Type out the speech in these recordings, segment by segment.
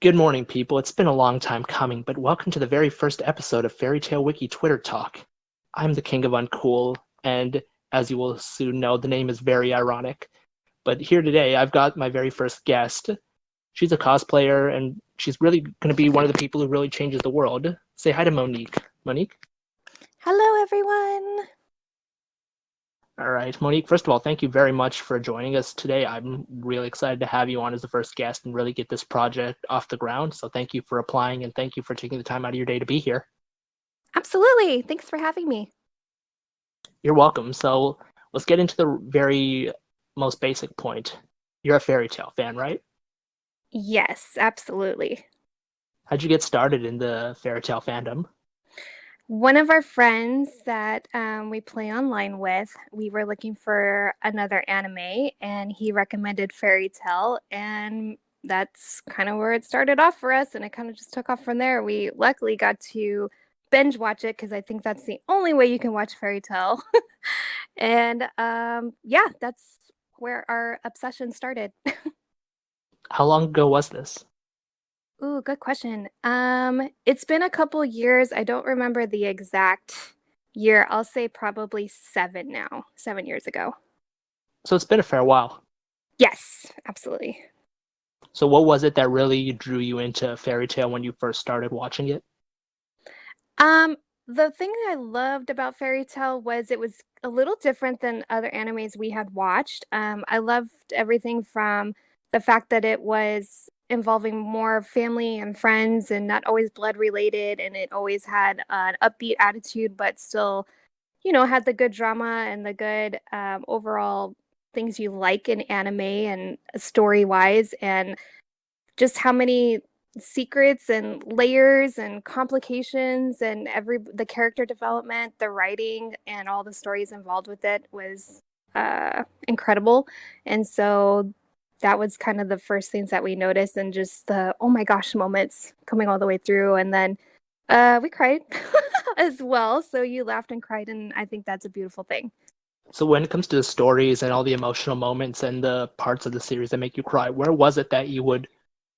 Good morning, people. It's been a long time coming, but welcome to the very first episode of Fairy Tale Wiki Twitter Talk. I'm the King of Uncool, and as you will soon know, the name is very ironic. But here today, I've got my very first guest. She's a cosplayer, and she's really going to be one of the people who really changes the world. Say hi to Monique. Monique? Hello, everyone. All right. Monique, first of all, thank you very much for joining us today. I'm really excited to have you on as the first guest and really get this project off the ground. So thank you for applying and thank you for taking the time out of your day to be here. Absolutely. Thanks for having me. You're welcome. So let's get into the very most basic point. You're a fairy tale fan, right? Yes, absolutely. How'd you get started in the fairy tale fandom? One of our friends that we play online with, we were looking for another anime, and he recommended Fairy Tale, and that's kind of where it started off for us, and it kind of just took off from there. We luckily got to binge watch it because I think that's the only way you can watch Fairy Tale. And yeah, that's where our obsession started. How long ago was this? Ooh, good question. It's been a couple years. I don't remember the exact year. I'll say probably 7 years ago. So it's been a fair while. Yes, absolutely. So what was it that really drew you into fairy tale when you first started watching it? Um, the thing I loved about Fairy Tale was it was a little different than other animes we had watched. I loved everything from the fact that it was involving more family and friends and not always blood related, and it always had an upbeat attitude, but still, had the good drama and the good overall things you like in anime and story wise, and just how many secrets and layers and complications and the character development, the writing, and all the stories involved with it was incredible. And so that was kind of the first things that we noticed, and just the oh my gosh moments coming all the way through. And then we cried as well. So you laughed and cried, and I think that's a beautiful thing. So when it comes to the stories and all the emotional moments and the parts of the series that make you cry, where was it that you would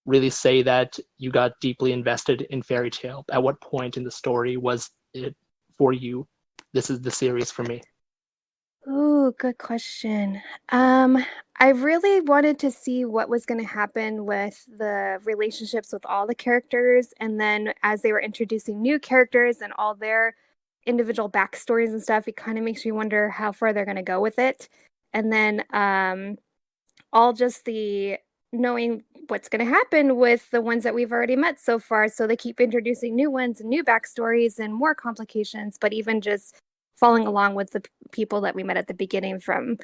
really say that you got deeply invested in fairy tale? At what point in the story was it for you? This is the series for me. Ooh, good question. Um, I really wanted to see what was going to happen with the relationships with all the characters, and then as they were introducing new characters and all their individual backstories and stuff, it kind of makes you wonder how far they're going to go with it. And then all just the knowing what's going to happen with the ones that we've already met so far. So they keep introducing new ones and new backstories and more complications, but even just following along with the people that we met at the beginning, from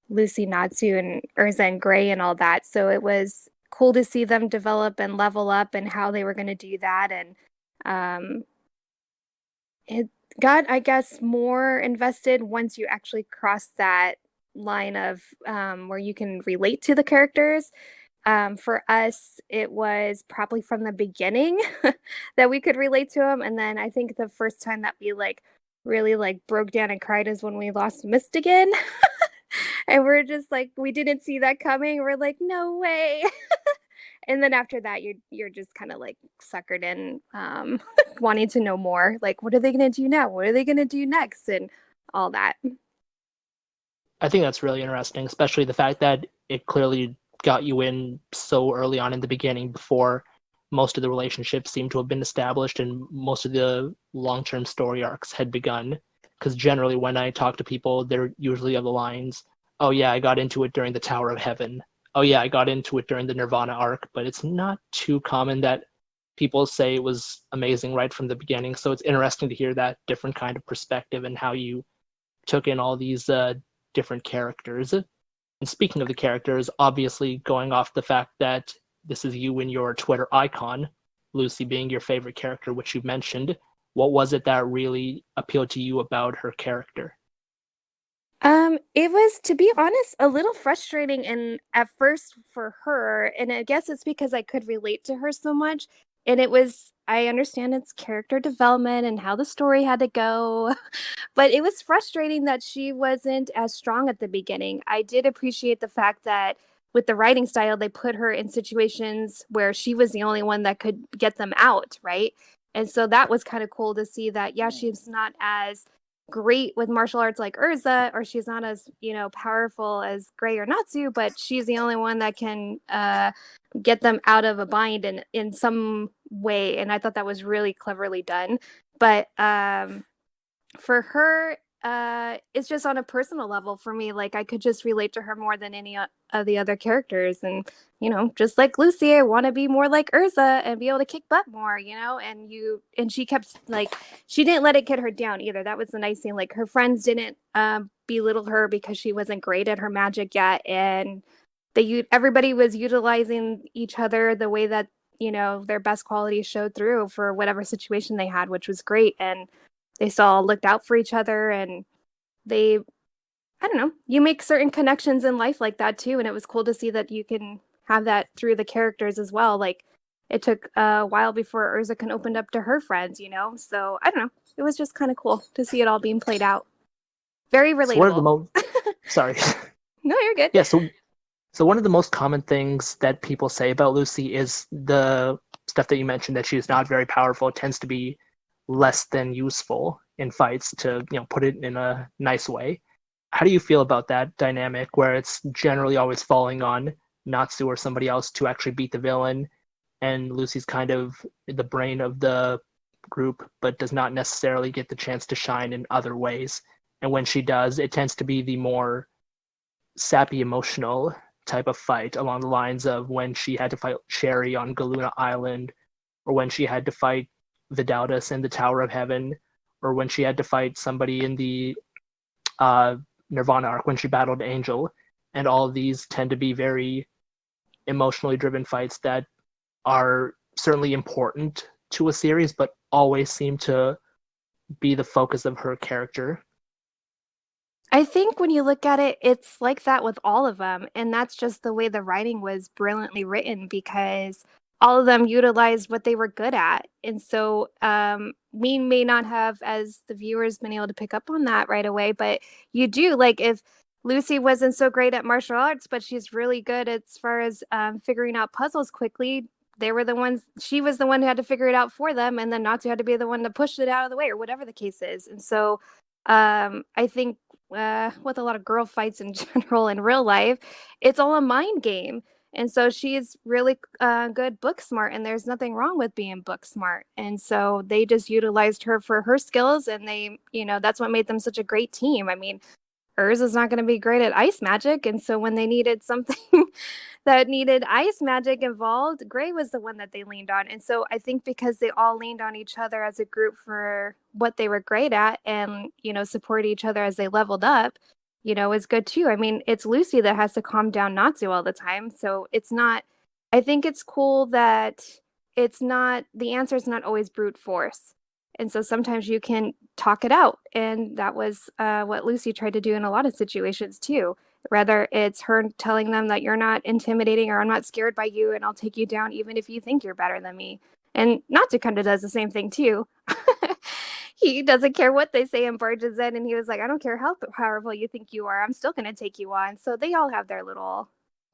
Lucy, Natsu, and Urza and Gray and all that. So it was cool to see them develop and level up and how they were going to do that. And um, it got, I guess, more invested once you actually cross that line of where you can relate to the characters. For us, it was probably from the beginning that we could relate to them, and then I think the first time that we really broke down and cried is when we lost Mist again, and we're just like we didn't see that coming. We're like, no way. And then after that, you're just kind of like suckered in, wanting to know more. Like, what are they gonna do now? What are they gonna do next? And all that. I think that's really interesting, especially the fact that it clearly got you in so early on in the beginning before most of the relationships seem to have been established and most of the long-term story arcs had begun. Because generally, when I talk to people, they're usually of the lines, "Oh yeah, I got into it during the Tower of Heaven. Oh yeah, I got into it during the Nirvana arc." But it's not too common that people say it was amazing right from the beginning. So it's interesting to hear that different kind of perspective and how you took in all these different characters. And speaking of the characters, obviously going off the fact that this is you and your Twitter icon, Lucy being your favorite character, which you mentioned, what was it that really appealed to you about her character? It was, to be honest, a little frustrating and at first for her, and I guess it's because I could relate to her so much. And it was, I understand it's character development and how the story had to go, but it was frustrating that she wasn't as strong at the beginning. I did appreciate the fact that with the writing style, they put her in situations where she was the only one that could get them out, right? And so that was kind of cool to see that, yeah, she's not as great with martial arts like Urza, or she's not as, powerful as Gray or Natsu, but she's the only one that can get them out of a bind in some way. And I thought that was really cleverly done. But for her, it's just on a personal level for me. Like I could just relate to her more than any of the other characters, and just like Lucy, I want to be more like Urza and be able to kick butt more. And she kept like she didn't let it get her down either. That was the nice thing. Like her friends didn't belittle her because she wasn't great at her magic yet, and everybody was utilizing each other the way that their best qualities showed through for whatever situation they had, which was great. And they still looked out for each other, and they I don't know, you make certain connections in life like that too, and it was cool to see that you can have that through the characters as well. Like it took a while before Urza can open up to her friends. So I don't know, it was just kind of cool to see it all being played out. Very So one of the relatable. most sorry. No, you're good. Yeah, so one of the most common things that people say about Lucy is the stuff that you mentioned, that she's not very powerful. It tends to be less than useful in fights, to put it in a nice way. How do you feel about that dynamic where it's generally always falling on Natsu or somebody else to actually beat the villain, and Lucy's kind of the brain of the group but does not necessarily get the chance to shine in other ways? And when she does, it tends to be the more sappy emotional type of fight, along the lines of when she had to fight Sherry on Galuna Island, or when she had to fight Vidautas in the Tower of Heaven, or when she had to fight somebody in the Nirvana arc when she battled Angel. And all of these tend to be very emotionally driven fights that are certainly important to a series, but always seem to be the focus of her character. I think when you look at it, it's like that with all of them. And that's just the way the writing was brilliantly written, because all of them utilized what they were good at. And so we may not have, as the viewers, been able to pick up on that right away, but you do. Like if Lucy wasn't so great at martial arts, but she's really good as far as figuring out puzzles quickly. They were the ones, she was the one who had to figure it out for them. And then Natsu had to be the one to push it out of the way, or whatever the case is. And so I think with a lot of girl fights in general in real life, it's all a mind game. And so she's really good book smart, and there's nothing wrong with being book smart. And so they just utilized her for her skills, and that's what made them such a great team. I mean, Urza's not going to be great at ice magic, and so when they needed something that needed ice magic involved, Gray was the one that they leaned on. And so I think because they all leaned on each other as a group for what they were great at, and supported each other as they leveled up, is good too. I mean, it's Lucy that has to calm down Natsu all the time, so it's not. I think it's cool that it's not, the answer is not always brute force. And so sometimes you can talk it out. And that was what Lucy tried to do in a lot of situations too. Whether it's her telling them that you're not intimidating, or I'm not scared by you and I'll take you down even if you think you're better than me. And Natsu kind of does the same thing too. He doesn't care what they say and barges in, and he was like, I don't care how powerful you think you are, I'm still going to take you on. So they all have their little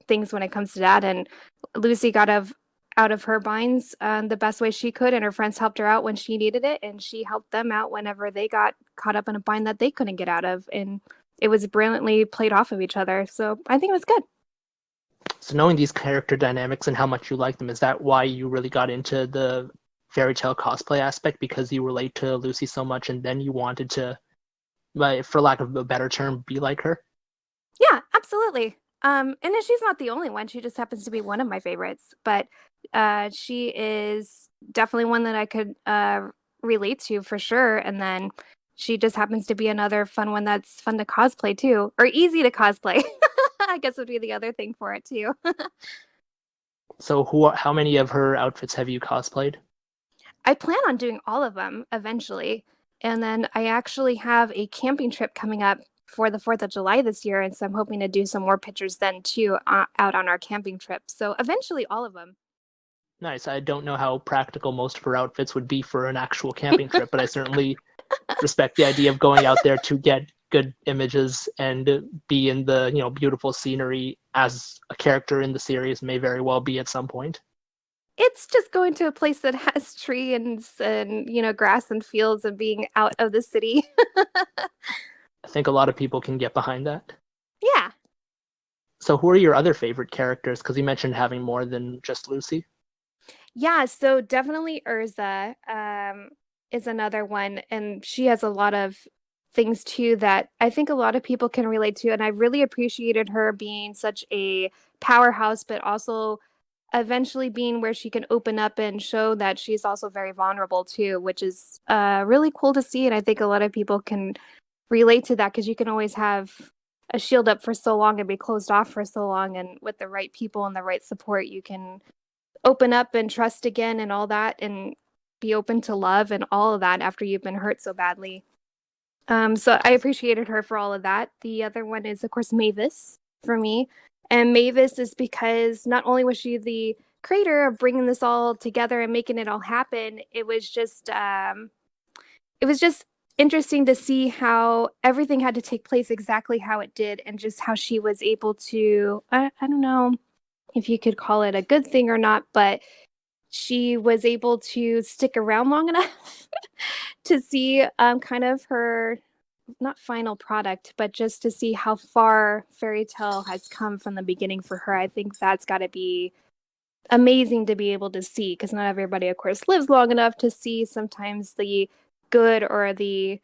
things when it comes to that. And Lucy got out of her binds the best way she could, and her friends helped her out when she needed it, and she helped them out whenever they got caught up in a bind that they couldn't get out of. And it was brilliantly played off of each other, so I think it was good. So knowing these character dynamics and how much you like them, is that why you really got into the fairy tale cosplay aspect? Because you relate to Lucy so much, and then you wanted to, for lack of a better term, be like her? Yeah, absolutely. And then she's not the only one, she just happens to be one of my favorites, but she is definitely one that I could relate to for sure. And then she just happens to be another fun one that's fun to cosplay too, or easy to cosplay. I guess would be the other thing for it too. So how many of her outfits have you cosplayed? I plan on doing all of them eventually. And then I actually have a camping trip coming up for the 4th of July this year. And so I'm hoping to do some more pictures then too, out on our camping trip. So eventually all of them. Nice. I don't know how practical most of her outfits would be for an actual camping trip, but I certainly respect the idea of going out there to get good images and be in the beautiful scenery as a character in the series may very well be at some point. It's just going to a place that has tree and grass and fields and being out of the city. I think a lot of people can get behind that. Yeah. So who are your other favorite characters? Because you mentioned having more than just Lucy. Yeah, so definitely Urza is another one, and she has a lot of things too that I think a lot of people can relate to. And I really appreciated her being such a powerhouse, but also eventually being where she can open up and show that she's also very vulnerable too, which is really cool to see. And I think a lot of people can relate to that because you can always have a shield up for so long and be closed off for so long. And with the right people and the right support, you can open up and trust again and all that and be open to love and all of that after you've been hurt so badly. So I appreciated her for all of that. The other one is, of course, Mavis for me. And Mavis is because not only was she the creator of bringing this all together and making it all happen, it was just interesting to see how everything had to take place exactly how it did and just how she was able to, I don't know if you could call it a good thing or not, but she was able to stick around long enough to see kind of her not final product, but just to see how far Fairy Tale has come from the beginning for her. I think that's got to be amazing to be able to see because not everybody, of course, lives long enough to see sometimes the good or the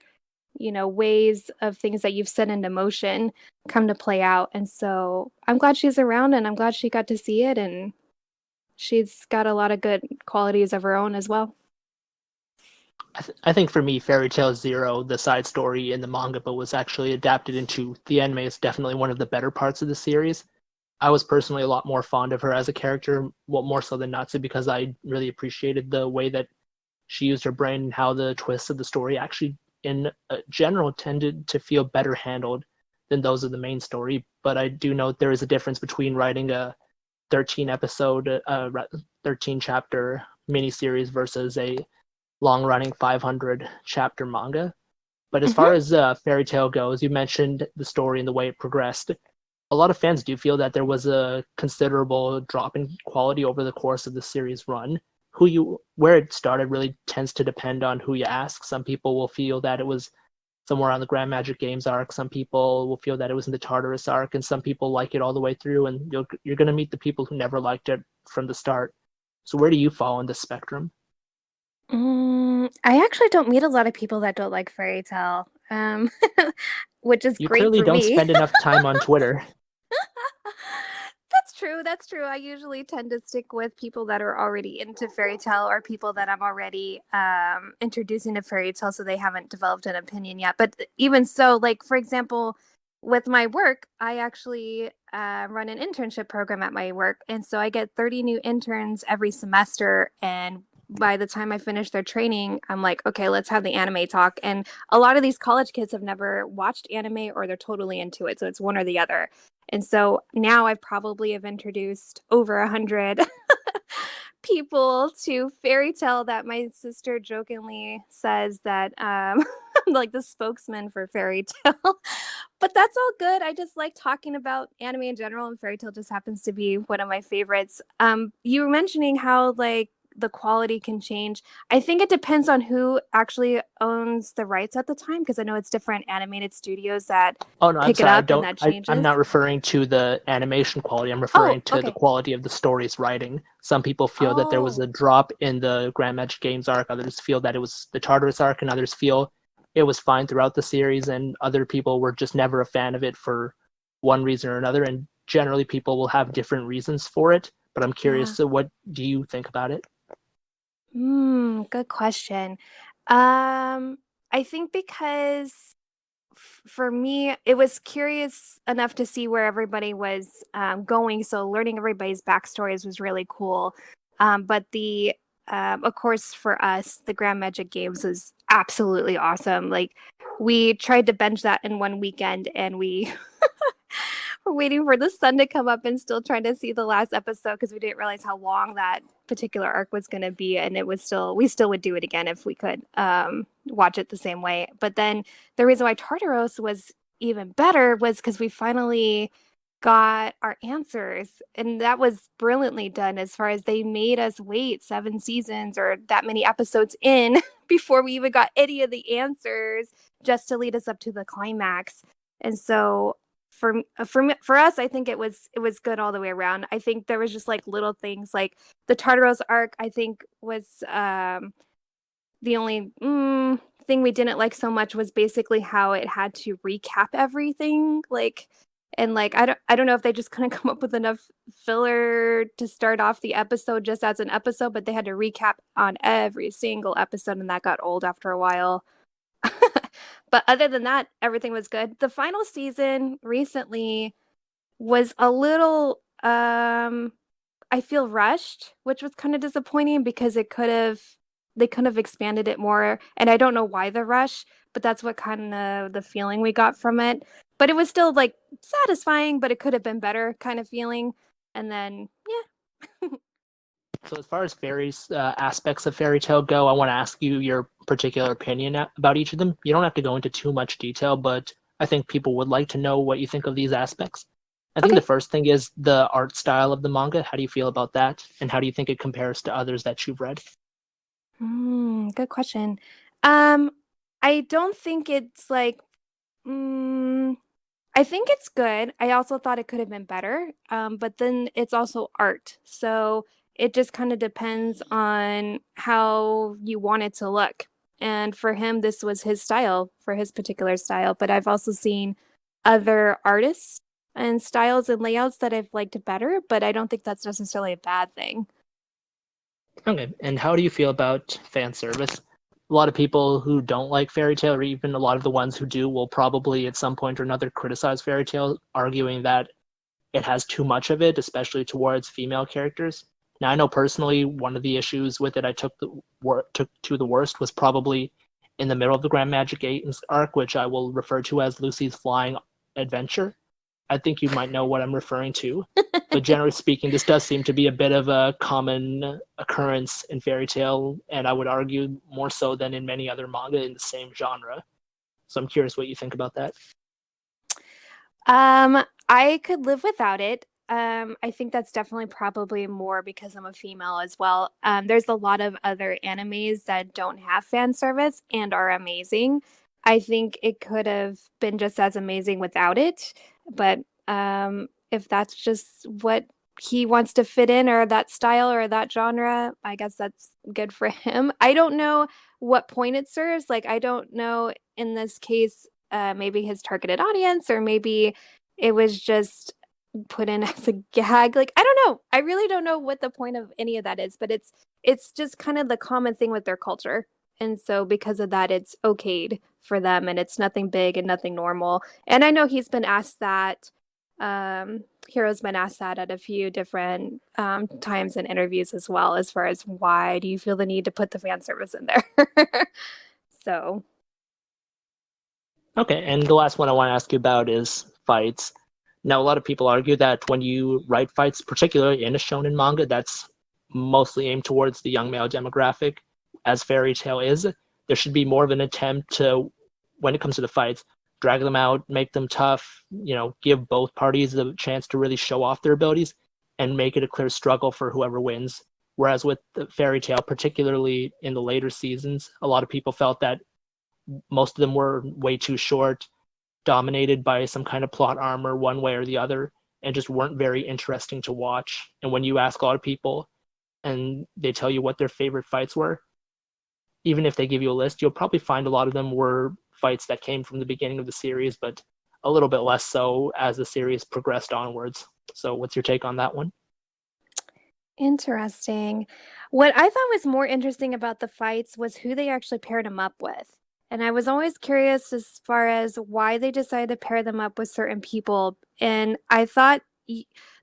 ways of things that you've set into motion come to play out. And so I'm glad she's around and I'm glad she got to see it, and she's got a lot of good qualities of her own as well. I think for me, Fairy Tale Zero, the side story in the manga, but was actually adapted into the anime, is definitely one of the better parts of the series. I was personally a lot more fond of her as a character, well, more so than Natsu, because I really appreciated the way that she used her brain and how the twists of the story actually, in general, tended to feel better handled than those of the main story. But I do note there is a difference between writing a 13 episode, 13 chapter miniseries versus a long running 500 chapter manga. But as far Mm-hmm. as Fairy Tale goes, you mentioned the story and the way it progressed. A lot of fans do feel that there was a considerable drop in quality over the course of the series run. Where it started really tends to depend on who you ask. Some people will feel that it was somewhere on the Grand Magic Games arc. Some people will feel that it was in the Tartarus arc, and some people like it all the way through. And you're going to meet the people who never liked it from the start. So where do you fall on this spectrum? I actually don't meet a lot of people that don't like fairy tale, which is You great clearly for don't me. spend enough time on Twitter. That's true. That's true. I usually tend to stick with people that are already into fairy tale or people that I'm already introducing to fairy tale, so they haven't developed an opinion yet. But even so, like for example, with my work, I actually run an internship program at my work, and so I get 30 new interns every semester. And by the time I finish their training, I'm like, okay, let's have the anime talk. And a lot of these college kids have never watched anime or they're totally into it, so it's one or the other. And so now I probably have introduced over 100 people to fairy tale that my sister jokingly says that I'm like the spokesman for fairy tale. But that's all good. I just like talking about anime in general, and fairy tale just happens to be one of my favorites. You were mentioning how like the quality can change. I think it depends on who actually owns the rights at the time, because I know it's different animated studios that Oh no, I'm pick it sorry. I up and don't. that I'm changes. not referring to the animation quality. I'm Oh, referring to the okay. quality of the story's writing. Some people feel that there was a Oh, drop in the Grand Magic Games arc. Others feel that it was the Tartarus arc, and others feel it was fine throughout the series. And other people were just never a fan of it for one reason or another. And generally, people will have different reasons for it. But I'm curious. yeah. So, what do you think about it? Good question. Um, I think because for me, it was curious enough to see where everybody was going. So learning everybody's backstories was really cool. But of course, for us, the Grand Magic Games was absolutely awesome. Like we tried to binge that in one weekend, and we we're waiting for the sun to come up and still trying to see the last episode because we didn't realize how long that particular arc was going to be, and we still would do it again if we could watch it the same way. But then the reason why Tartaros was even better was because we finally got our answers. And that was brilliantly done as far as they made us wait 7 seasons or that many episodes in before we even got any of the answers just to lead us up to the climax. And so for us, I think it was good all the way around. I think there was just like little things like the Tartaros arc, I think was the only thing we didn't like so much was basically how it had to recap everything. Like, and like I don't know if they just couldn't come up with enough filler to start off the episode just as an episode, but they had to recap on every single episode, and that got old after a while. But other than that, everything was good. The final season recently was a little I feel rushed, which was kind of disappointing because they could have expanded it more. And I don't know why the rush, but that's what kind of the feeling we got from it. But it was still like satisfying, but it could have been better kind of feeling. And then, yeah. So as far as various aspects of fairy tale go, I want to ask you your particular opinion about each of them. You don't have to go into too much detail, but I think people would like to know what you think of these aspects. I think the Okay. first thing is the art style of the manga. How do you feel about that? And how do you think it compares to others that you've read? Good question. Um, I don't think it's like, mm, I think it's good. I also thought it could have been better. But then it's also art. So it just kind of depends on how you want it to look. And for him, this was his style, for his particular style. But I've also seen other artists and styles and layouts that I've liked better, but I don't think that's necessarily a bad thing. Okay, and how do you feel about fan service? A lot of people who don't like fairy tale, or even a lot of the ones who do, will probably at some point or another criticize fairy tale, arguing that it has too much of it, especially towards female characters. Now, I know personally one of the issues with it I took to the worst was probably in the middle of the Grand Magic Eight arc, which I will refer to as Lucy's Flying Adventure. I think you might know what I'm referring to. But generally speaking, this does seem to be a bit of a common occurrence in fairy tale, and I would argue more so than in many other manga in the same genre. So I'm curious what you think about that. I could live without it. I think that's definitely probably more because I'm a female as well. There's a lot of other animes that don't have fan service and are amazing. I think it could have been just as amazing without it, but if that's just what he wants to fit in or that style or that genre, I guess that's good for him. I don't know what point it serves. Like, I don't know in this case, maybe his targeted audience, or maybe it was just put in as a gag. Like, I don't know. I really don't know what the point of any of that is, but it's just kind of the common thing with their culture. And so because of that, it's okayed for them and it's nothing big and nothing normal. And I know he's been asked that Hero's been asked that at a few different times in interviews as well, as far as why do you feel the need to put the fan service in there? So, Okay, and the last one I want to ask you about is fights. Now, a lot of people argue that when you write fights, particularly in a shonen manga, that's mostly aimed towards the young male demographic, as Fairy Tail is. There should be more of an attempt to, when it comes to the fights, drag them out, make them tough, give both parties the chance to really show off their abilities and make it a clear struggle for whoever wins. Whereas with the Fairy Tail, particularly in the later seasons, a lot of people felt that most of them were way too short, dominated by some kind of plot armor one way or the other, and just weren't very interesting to watch. And when you ask a lot of people and they tell you what their favorite fights were, even if they give you a list, you'll probably find a lot of them were fights that came from the beginning of the series, but a little bit less so as the series progressed onwards. So, what's your take on that one? interesting. What I thought was more interesting about the fights was who they actually paired them up with. And I was always curious as far as why they decided to pair them up with certain people. And I thought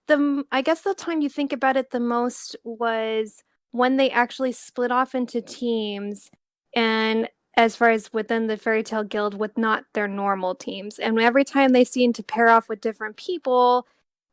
I guess the time you think about it the most was when they actually split off into teams and as far as within the Fairy Tale Guild with not their normal teams. And every time they seemed to pair off with different people,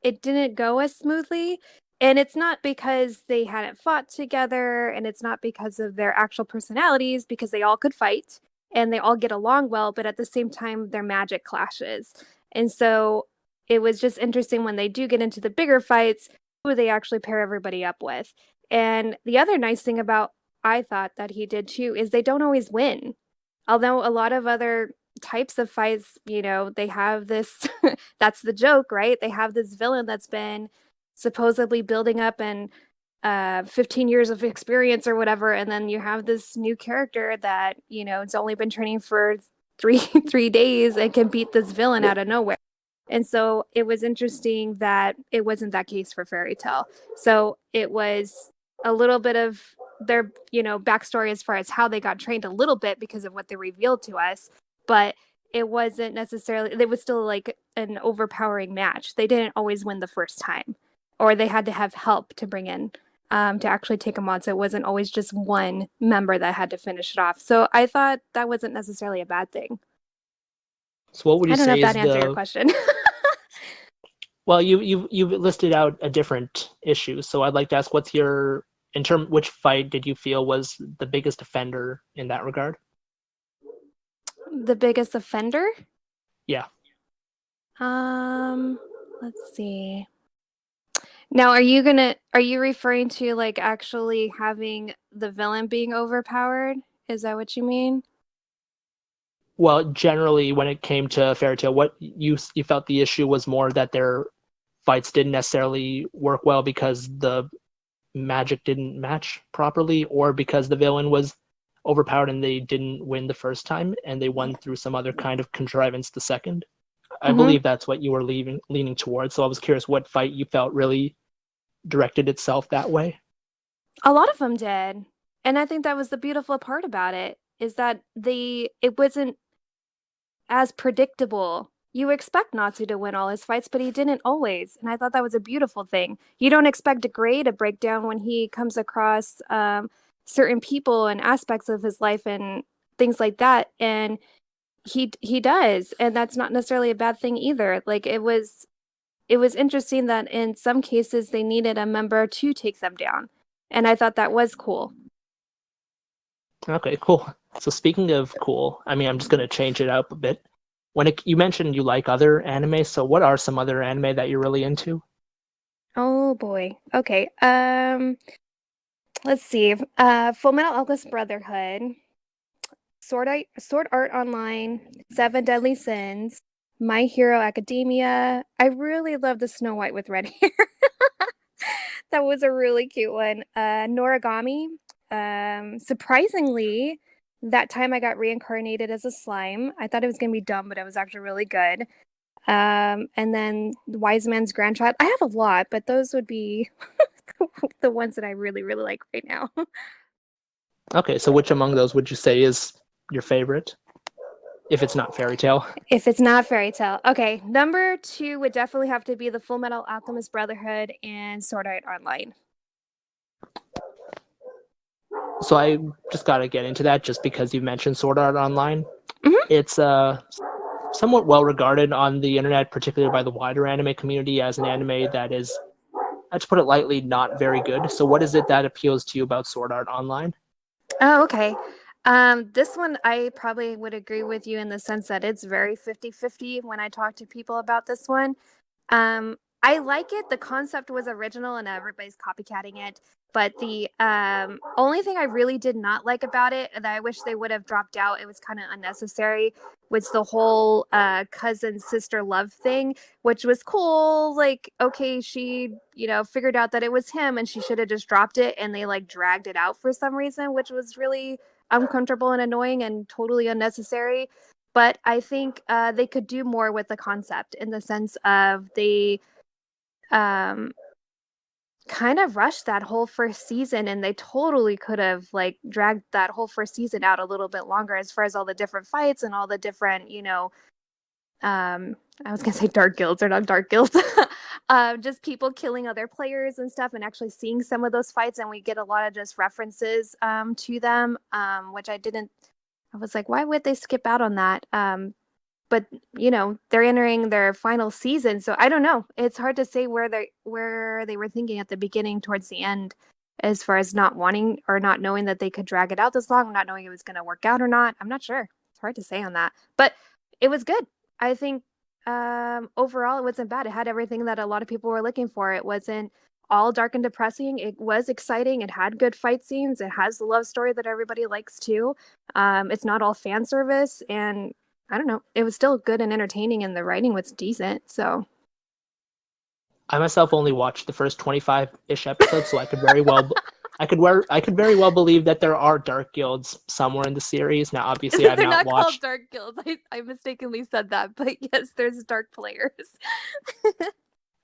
it didn't go as smoothly. And it's not because they hadn't fought together, and it's not because of their actual personalities, because they all could fight. and they all get along well, but at the same time, their magic clashes. And so it was just interesting when they do get into the bigger fights, who they actually pair everybody up with. And the other nice thing about I thought that he did too is they don't always win. Although a lot of other types of fights, they have this that's the joke, right? They have this villain that's been supposedly building up and 15 years of experience or whatever, and then you have this new character that it's only been training for three 3 days and can beat this villain out of nowhere. And so it was interesting that it wasn't that case for Fairy Tale. So it was a little bit of their backstory as far as how they got trained a little bit because of what they revealed to us, but it wasn't necessarily, it was still like an overpowering match. They didn't always win the first time, or they had to have help to bring in to actually take them on. So it wasn't always just one member that had to finish it off. So I thought that wasn't necessarily a bad thing. So what would I you don't know if say that is answered your the question. well, you've listed out a different issue, so I'd like to ask, what's your in term which fight did you feel was the biggest offender in that regard? The biggest offender? Yeah. Um, let's see. Now, are you referring to like actually having the villain being overpowered? Is that what you mean? Well, generally, when it came to Fairy Tail, what you felt the issue was more that their fights didn't necessarily work well because the magic didn't match properly, or because the villain was overpowered and they didn't win the first time and they won through some other kind of contrivance the second. I Mm-hmm. believe that's what you were leaning towards. So I was curious what fight you felt really directed itself that way. A lot of them did. And I think that was the beautiful part about it is that it wasn't as predictable. You expect Natsu to win all his fights, but he didn't always. And I thought that was a beautiful thing. You don't expect Gray to break down when he comes across certain people and aspects of his life and things like that. And he does. And that's not necessarily a bad thing either. Like it was interesting that in some cases they needed a member to take them down. And I thought that was cool. Okay, cool. So speaking of cool, I mean, I'm just gonna change it up a bit. You mentioned you like other anime, so what are some other anime that you're really into? Oh boy. Okay. Let's see. Full Metal Alchemist Brotherhood, Sword Art Online, Seven Deadly Sins, My Hero Academia. I really love the Snow White with red hair. That was a really cute one. Noragami. Surprisingly, that time I got reincarnated as a slime. I thought it was gonna be dumb, but it was actually really good. And then Wise Man's Grandchild. I have a lot, but those would be the ones that I really, really like right now. Okay, so which among those would you say is your favorite, if it's not Fairy Tail? If it's not Fairy Tale. Okay, number two would definitely have to be the Full Metal Alchemist Brotherhood and Sword Art Online. So I just gotta get into that just because you mentioned Sword Art Online. Hmm. It's somewhat well regarded on the internet, particularly by the wider anime community, as an anime that is, let's put it lightly, not very good. So what is it that appeals to you about Sword Art Online? Oh, okay. This one I probably would agree with you in the sense that it's very 50-50 when I talk to people about this one. I like it. The concept was original and everybody's copycatting it. But the only thing I really did not like about it that I wish they would have dropped out, it was kind of unnecessary, was the whole cousin sister love thing, which was cool. Like, okay, she, figured out that it was him and she should have just dropped it and they like dragged it out for some reason, which was really uncomfortable and annoying and totally unnecessary. But I think they could do more with the concept in the sense of they um, kind of rushed that whole first season, and they totally could have like dragged that whole first season out a little bit longer as far as all the different fights and all the different, I was gonna say dark guilds or not dark guilds. Just people killing other players and stuff, and actually seeing some of those fights, and we get a lot of just references to them, which I didn't. I was like, why would they skip out on that? But they're entering their final season, so I don't know. It's hard to say where they were thinking at the beginning towards the end, as far as not wanting or not knowing that they could drag it out this long, not knowing it was going to work out or not. I'm not sure. hard to say on that. But it was good. I think overall it wasn't bad. It had everything that a lot of people were looking for. It wasn't all dark and depressing. It was exciting. It had good fight scenes. It has the love story that everybody likes too. It's not all fan service, and I don't know. It was still good and entertaining, and the writing was decent. So I myself only watched the first 25-ish episodes, so I could very well believe that there are dark guilds somewhere in the series. Now, obviously, I've they're not not called watched. dark guilds. I mistakenly said that, but yes, there's dark players.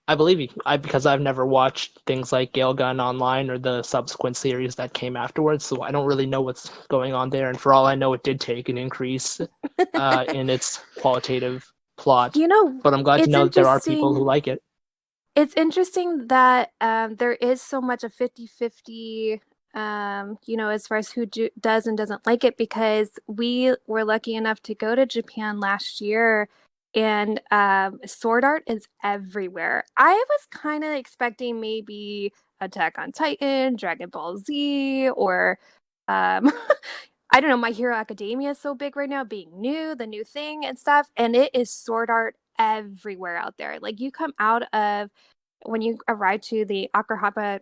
I believe you, because I've never watched things like Gale Gun Online or the subsequent series that came afterwards, so I don't really know what's going on there. And for all I know, it did take an increase in its qualitative plot. You know, But I'm glad to it's know that there are people interesting. who like it. It's interesting that there is so much a 50-50, as far as does and doesn't like it, because we were lucky enough to go to Japan last year, and sword art is everywhere. I was kind of expecting maybe Attack on Titan, Dragon Ball Z, or um, I don't know, My Hero Academia is so big right now, being new, the new thing and stuff, and it is sword art everywhere out there. Like you come out of when you arrive to the Akahapa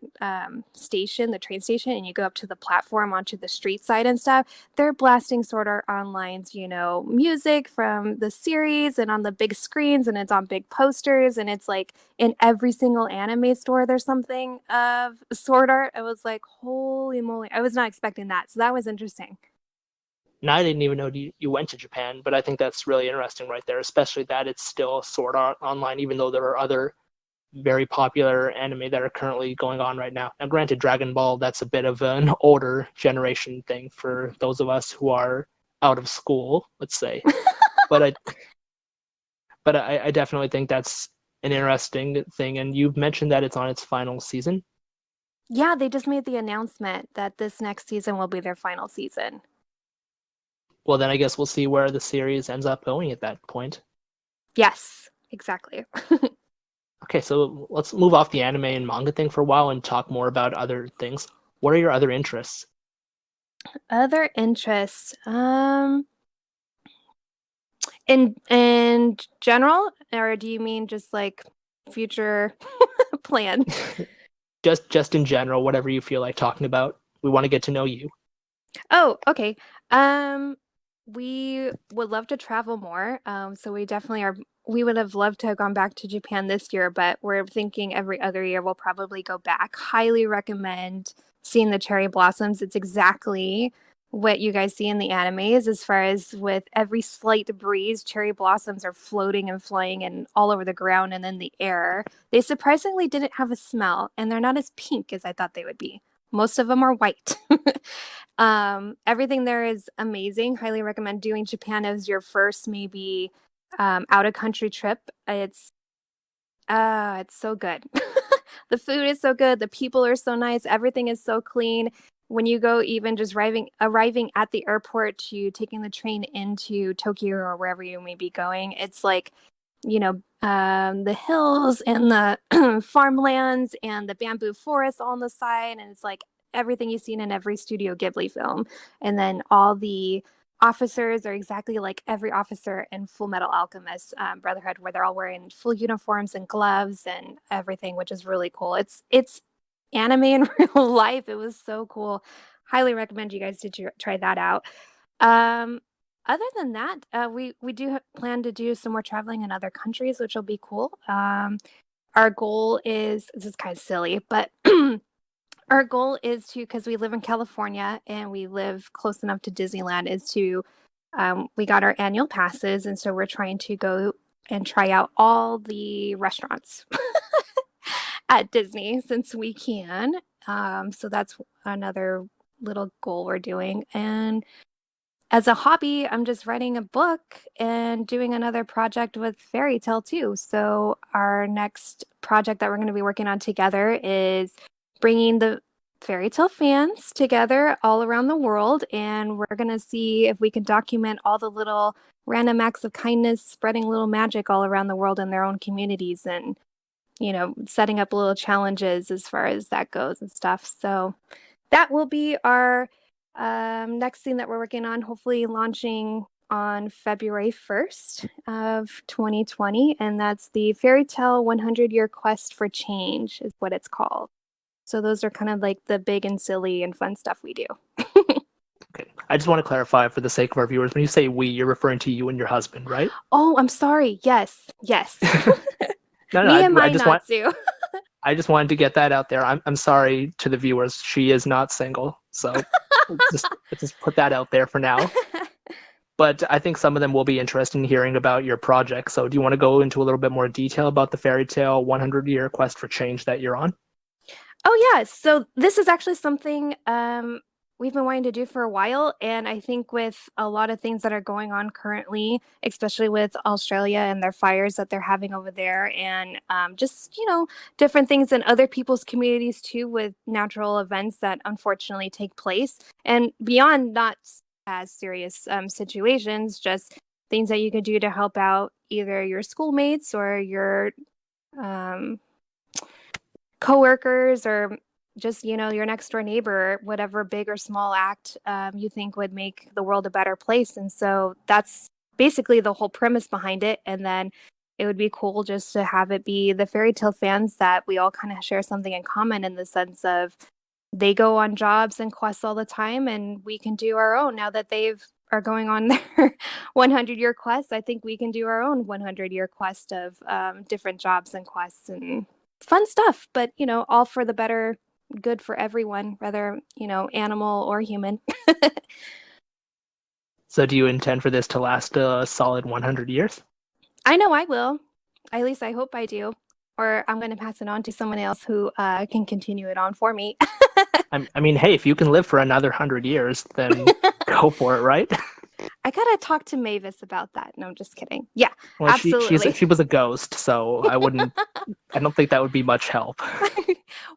station, the train station, and you go up to the platform onto the street side and stuff, they're blasting Sword Art Online's, music from the series and on the big screens, and it's on big posters, and it's like in every single anime store, there's something of Sword Art. I was like, holy moly. I was not expecting that. So that was interesting. Now, I didn't even know you went to Japan, but I think that's really interesting right there, especially that it's still Sword Art Online, even though there are other very popular anime that are currently going on right now. Now, granted, Dragon Ball, that's a bit of an older generation thing for those of us who are out of school, let's say. But I definitely think that's an interesting thing. And you've mentioned that it's on its final season. Yeah, they just made the announcement that this next season will be their final season. Well, then I guess we'll see where the series ends up going at that point. Yes, exactly. Okay, so let's move off the anime and manga thing for a while and talk more about other things. What are your other interests? Other interests. In general, or do you mean just like future plans? Just in general, whatever you feel like talking about. We want to get to know you. Oh, okay. Um, we would love to travel more. So we definitely are. We would have loved to have gone back to Japan this year, but we're thinking every other year we'll probably go back. Highly recommend seeing the cherry blossoms. It's exactly what you guys see in the animes, as far as with every slight breeze, cherry blossoms are floating and flying and all over the ground and in the air. They surprisingly didn't have a smell, and they're not as pink as I thought they would be. Most of them are white. Everything there is amazing. Highly recommend doing Japan as your first maybe out of country trip. It's so good. The food is so good. The people are so nice. Everything is so clean. When you go, even just arriving at the airport to taking the train into Tokyo or wherever you may be going, it's like, the hills and the farmlands and the bamboo forests all on the side, and it's like everything you've seen in every Studio Ghibli film. And then all the officers are exactly like every officer in Full Metal Alchemist Brotherhood, where they're all wearing full uniforms and gloves and everything, which is really cool. It's anime in real life. It was so cool. Highly recommend you guys to try that out. Um, Other than that, we do plan to do some more traveling in other countries, which will be cool. Our goal is, this is kind of silly, but our goal is to, because we live in California and we live close enough to Disneyland, is to, we got our annual passes. And so we're trying to go and try out all the restaurants at Disney since we can. So that's another little goal we're doing. And as a hobby, I'm just writing a book and doing another project with Fairy Tale too. So our next project that we're going to be working on together is bringing the Fairy Tale fans together all around the world, and we're going to see if we can document all the little random acts of kindness, spreading little magic all around the world in their own communities, and setting up little challenges as far as that goes and stuff. So that will be our next thing that we're working on, hopefully launching on February 1st of 2020, and that's the Fairy Tale 100-Year Quest for Change is what it's called. So those are kind of like the big and silly and fun stuff we do. Okay. I just want to clarify for the sake of our viewers, when you say we, you're referring to you and your husband, right? Oh, I'm sorry. Yes. Yes. No, no, Me and I my just want Natsu. I just wanted to get that out there. I'm sorry to the viewers. She is not single. So let's just put that out there for now. But I think some of them will be interested in hearing about your project. So do you want to go into a little bit more detail about the Fairy Tale 100-Year Quest for Change that you're on? Oh yeah, so this is actually something we've been wanting to do for a while, and I think with a lot of things that are going on currently, especially with Australia and their fires that they're having over there, and just different things in other people's communities too, with natural events that unfortunately take place, and beyond not as serious situations, just things that you can do to help out either your schoolmates or your um, coworkers or just your next door neighbor, whatever big or small act you think would make the world a better place. And so that's basically the whole premise behind it. And then it would be cool just to have it be the fairy tale fans that we all kind of share something in common, in the sense of they go on jobs and quests all the time, and we can do our own now that they've are going on their 100-year quest. I think we can do our own 100-year quest of different jobs and quests and fun stuff, but all for the better good for everyone, whether animal or human. So do you intend for this to last a solid 100 years? I know I will. At least I hope I do. Or I'm going to pass it on to someone else who can continue it on for me. I mean, hey, if you can live for another 100 years, then go for it, right? I gotta talk to Mavis about that. No, I'm just kidding. Yeah, Well, absolutely. she was a ghost, so I don't think that would be much help.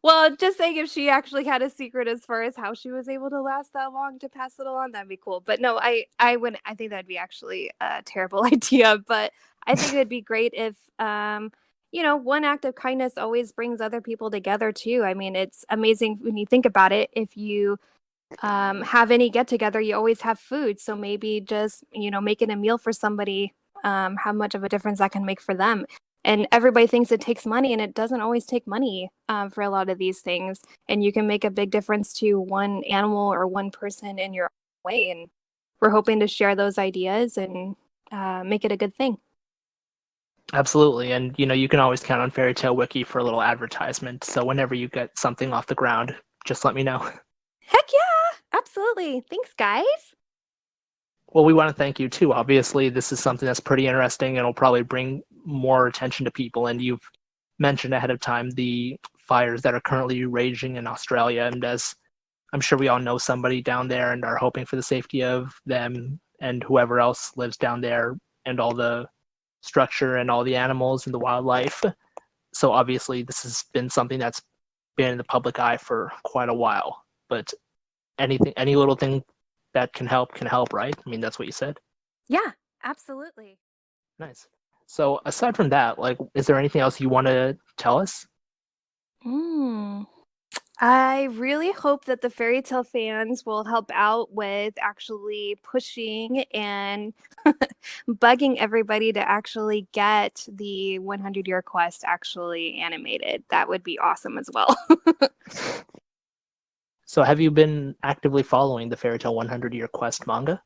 Well, just saying, if she actually had a secret as far as how she was able to last that long to pass it along, that'd be cool. But no, I wouldn't. I think that'd be actually a terrible idea. But I think it'd be great if one act of kindness always brings other people together too. I mean, it's amazing when you think about it. If you have any get together, you always have food. So maybe just, making a meal for somebody, how much of a difference that can make for them. And everybody thinks it takes money, and it doesn't always take money for a lot of these things. And you can make a big difference to one animal or one person in your own way. And we're hoping to share those ideas and make it a good thing. Absolutely, and you can always count on Fairy Tale Wiki for a little advertisement. So whenever you get something off the ground, just let me know. Heck yeah, absolutely. Thanks, guys. Well, we want to thank you too. Obviously, this is something that's pretty interesting and will probably bring more attention to people. And you've mentioned ahead of time the fires that are currently raging in Australia. And as I'm sure we all know somebody down there and are hoping for the safety of them and whoever else lives down there and all the structure and all the animals and the wildlife. So obviously, this has been something that's been in the public eye for quite a while. But any little thing that can help, right? I mean, that's what you said. Yeah, absolutely. Nice. So aside from that, like, is there anything else you want to tell us? Mm. I really hope that the fairy tale fans will help out with actually pushing and bugging everybody to actually get the 100-year quest actually animated. That would be awesome as well. So have you been actively following the Fairy Tale 100-Year Quest manga?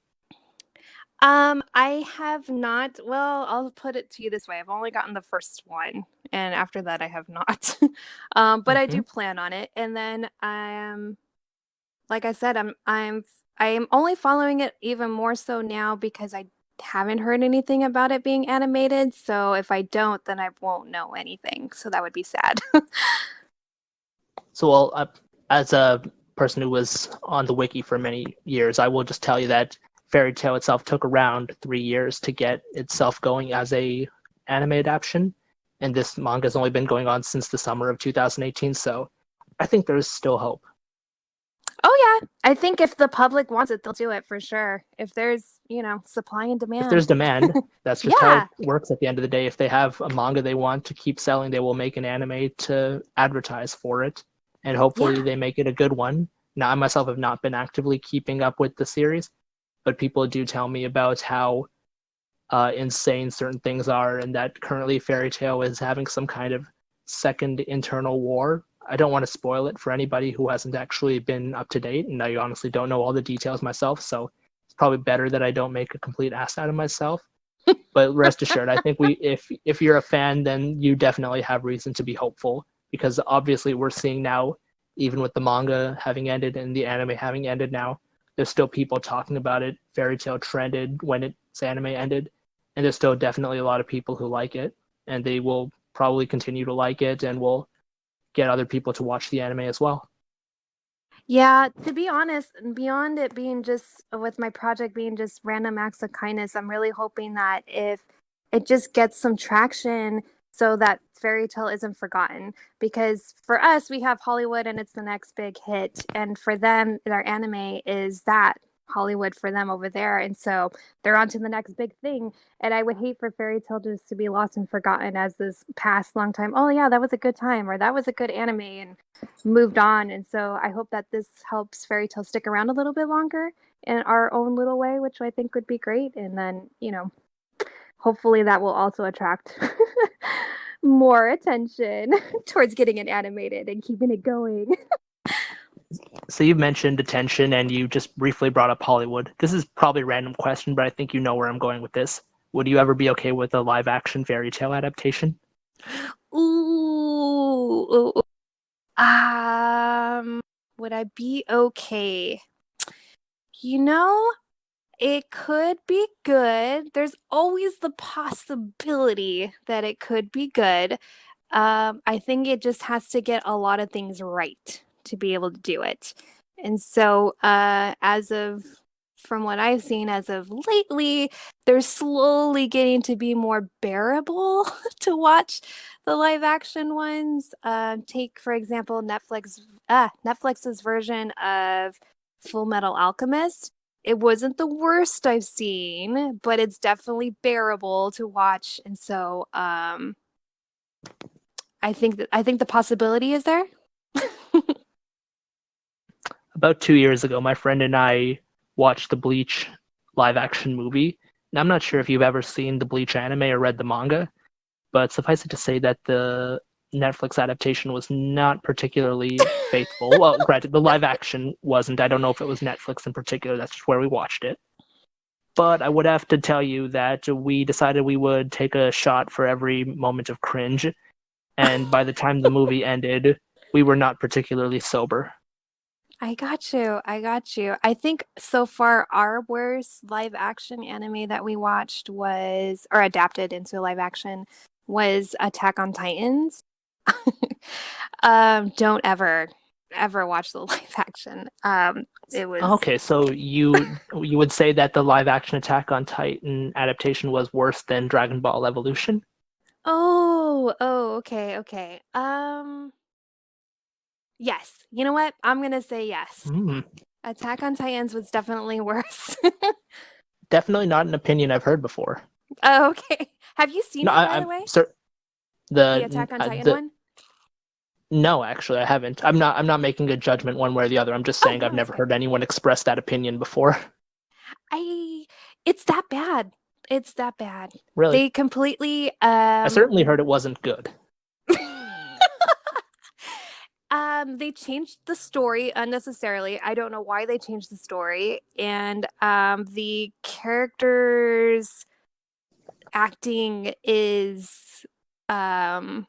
I have not. Well, I'll put it to you this way. I've only gotten the first one, and after that I have not. But I do Hmm. plan on it. And then like I said, I am only following it even more so now because I haven't heard anything about it being animated. So if I don't, then I won't know anything. So that would be sad. So, well, as a person who was on the wiki for many years, I will just tell you that Fairy Tale itself took around 3 years to get itself going as a anime adaptation, and this manga has only been going on since the summer of 2018. So, I think there's still hope. Oh yeah, I think if the public wants it, they'll do it for sure. If there's, supply and If demand. there's demand, that's just how it Yeah. works at the end of the day. If they have a manga they want to keep selling, they will make an anime to advertise for it, and hopefully Yeah. they make it a good one. Now, I myself have not been actively keeping up with the series, but people do tell me about how insane certain things are, and that currently Fairy Tail is having some kind of second internal war. I don't want to spoil it for anybody who hasn't actually been up to date, and I honestly don't know all the details myself, so it's probably better that I don't make a complete ass out of myself. But rest assured, I think if you're a fan, then you definitely have reason to be hopeful, because obviously we're seeing now, even with the manga having ended and the anime having ended now, there's still people talking about it. Fairy Tail trended when its anime ended, and there's still definitely a lot of people who like it, and they will probably continue to like it, and will get other people to watch the anime as well. Yeah, to be honest, beyond it being just with my project being just random acts of kindness, I'm really hoping that if it just gets some traction so that Fairy Tale isn't forgotten. Because for us, we have Hollywood and it's the next big hit. And for them, their anime is that Hollywood for them over there. And so they're on to the next big thing. And I would hate for Fairy Tale just to be lost and forgotten as this past long time. Oh, yeah, that was a good time, or that was a good anime. And moved on. And so I hope that this helps Fairy Tale stick around a little bit longer in our own little way, which I think would be great. And then, hopefully that will also attract more attention towards getting it animated and keeping it going. So you've mentioned attention, and you just briefly brought up Hollywood. This is probably a random question, but I think you know where I'm going with this. Would you ever be okay with a live action Fairy Tale adaptation? Ooh, ooh, um, would I be okay? You know, it could be good. There's always the possibility that it could be good. I think it just has to get a lot of things right to be able to do it. And so, from what I've seen as of lately, they're slowly getting to be more bearable to watch the live action ones. Take, for example, Netflix's version of Full Metal Alchemist. It wasn't the worst I've seen, but it's definitely bearable to watch. And so, I think the possibility is there. About 2 years ago, my friend and I watched the Bleach live action movie. And I'm not sure if you've ever seen the Bleach anime or read the manga, but suffice it to say that the Netflix adaptation was not particularly faithful. Well, granted, the live action wasn't. I don't know if it was Netflix in particular. That's just where we watched it. But I would have to tell you that we decided we would take a shot for every moment of cringe. And by the time the movie ended, we were not particularly sober. I got you. I got you. I think so far our worst live action anime that we watched was, or adapted into live action, was Attack on Titans. Don't ever watch the live action. It was Okay, so you would say that the live action Attack on Titan adaptation was worse than Dragon Ball Evolution? okay, okay. Yes. You know what? I'm gonna say yes. Hmm. Attack on Titans was definitely worse. Definitely not an opinion I've heard before. Oh, okay. Have you seen No, it, I, by the I'm way? sir. The The Attack on Titan the one? No, actually, I haven't. I'm not making a judgment one way or the other. I'm just Oh, saying I've no, it's never fine. heard anyone express that opinion before. I it's that bad. It's that bad. Really, They completely I certainly heard it wasn't good. they changed the story unnecessarily. I don't know why they changed the story. And the characters acting is um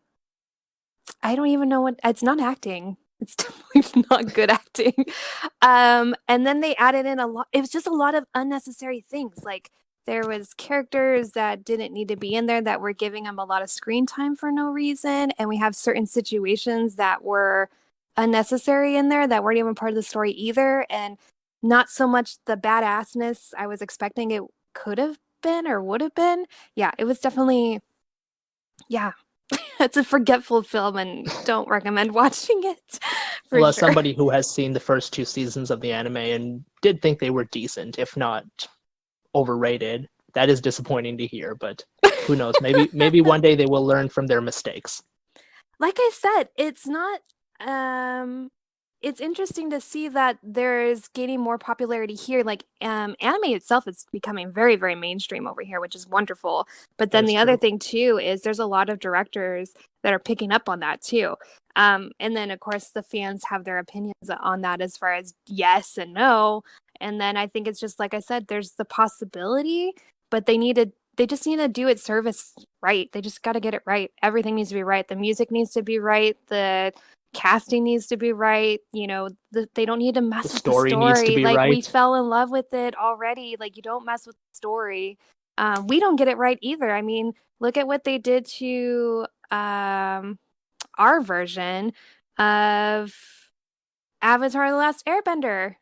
I don't even know what it's not acting. It's definitely not good acting. And then they added in a lot. It was just a lot of unnecessary things. Like there was characters that didn't need to be in there that were giving them a lot of screen time for no reason, and we have certain situations that were unnecessary in there that weren't even part of the story either, and not so much the badassness I was expecting it could have been or would have been. Yeah, it was definitely yeah, it's a forgetful film and don't recommend watching it for Well, as sure. somebody who has seen the first two seasons of the anime and did think they were decent, if not overrated, that is disappointing to hear. But who knows? Maybe one day they will learn from their mistakes. Like I said, it's not um it's interesting to see that there's gaining more popularity here. Like, anime itself is becoming very, very mainstream over here, which is wonderful. But That then is the other true. thing too is there's a lot of directors that are picking up on that too. And then of course the fans have their opinions on that as far as yes and no. And then I think it's just like I said, there's the possibility, but they just need to do it service right. They just got to get it right. Everything needs to be right. The music needs to be right. The casting needs to be right. They don't need to The mess with the story needs to story. be Like, we right. fell in love with it already. Like, you don't mess with the story. We don't get it right either. I mean, look at what they did to our version of Avatar: The Last Airbender,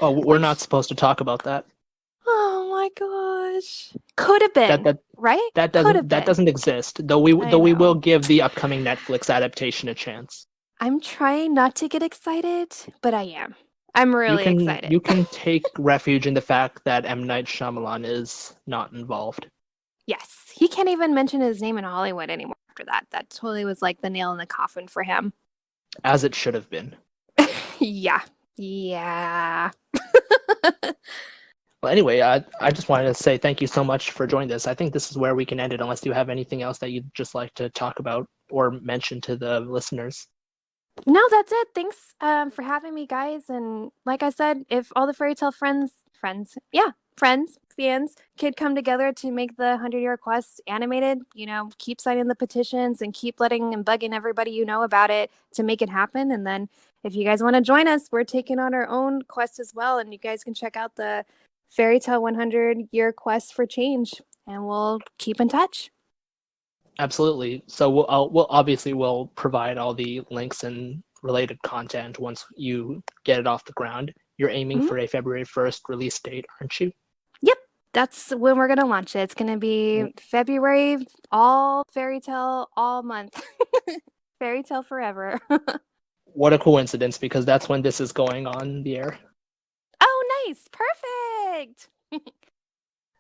Oh, we're not which, supposed to talk about that. oh my gosh, could have That been, that right? that Could have doesn't been. exist. Though I we will know. give the upcoming Netflix adaptation a chance. I'm trying not to get excited, but I am. I'm really excited. You can take refuge in the fact that M. Night Shyamalan is not involved, Yes, he can't even mention his name in Hollywood anymore after that. That totally was like the nail in the coffin for him. as it should have been. Yeah. Yeah. Well, anyway, I just wanted to say thank you so much for joining this. I think this is where we can end it, unless you have anything else that you'd just like to talk about or mention to the listeners. No, that's it. Thanks for having me, guys. And like I said, if all the fairy tale fans could come together to make the 100-year quest animated, keep signing the petitions and keep letting and bugging everybody about it to make it happen. And then if you guys want to join us, we're taking on our own quest as well. And you guys can check out the fairy tale 100-year quest for change, and we'll keep in touch. Absolutely. So we'll obviously we'll provide all the links and related content once you get it off the ground. You're aiming Mhm. for a February 1st release date, aren't you? Yep, that's when we're gonna launch it. It's gonna be February, all fairy tale, all month. Fairy tale forever. What a coincidence, because that's when this is going on the air. Oh, nice. Perfect.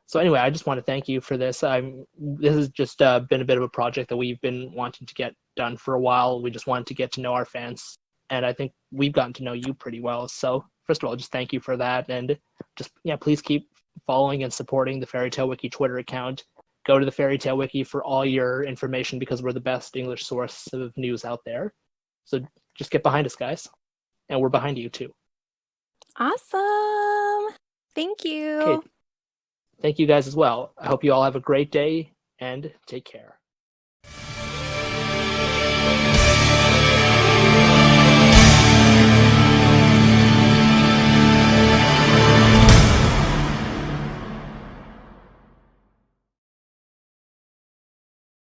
So anyway, I just want to thank you for this. This has just been a bit of a project that we've been wanting to get done for a while. We just wanted to get to know our fans, and I think we've gotten to know you pretty well. So first of all, just thank you for that, and just yeah, please keep following and supporting the Fairy Tale Wiki Twitter account. Go to the Fairy Tale Wiki for all your information, because we're the best English source of news out there. So just get behind us, guys, and we're behind you too. Awesome. Thank Okay, you. thank you guys as well. I hope you all have a great day and take care.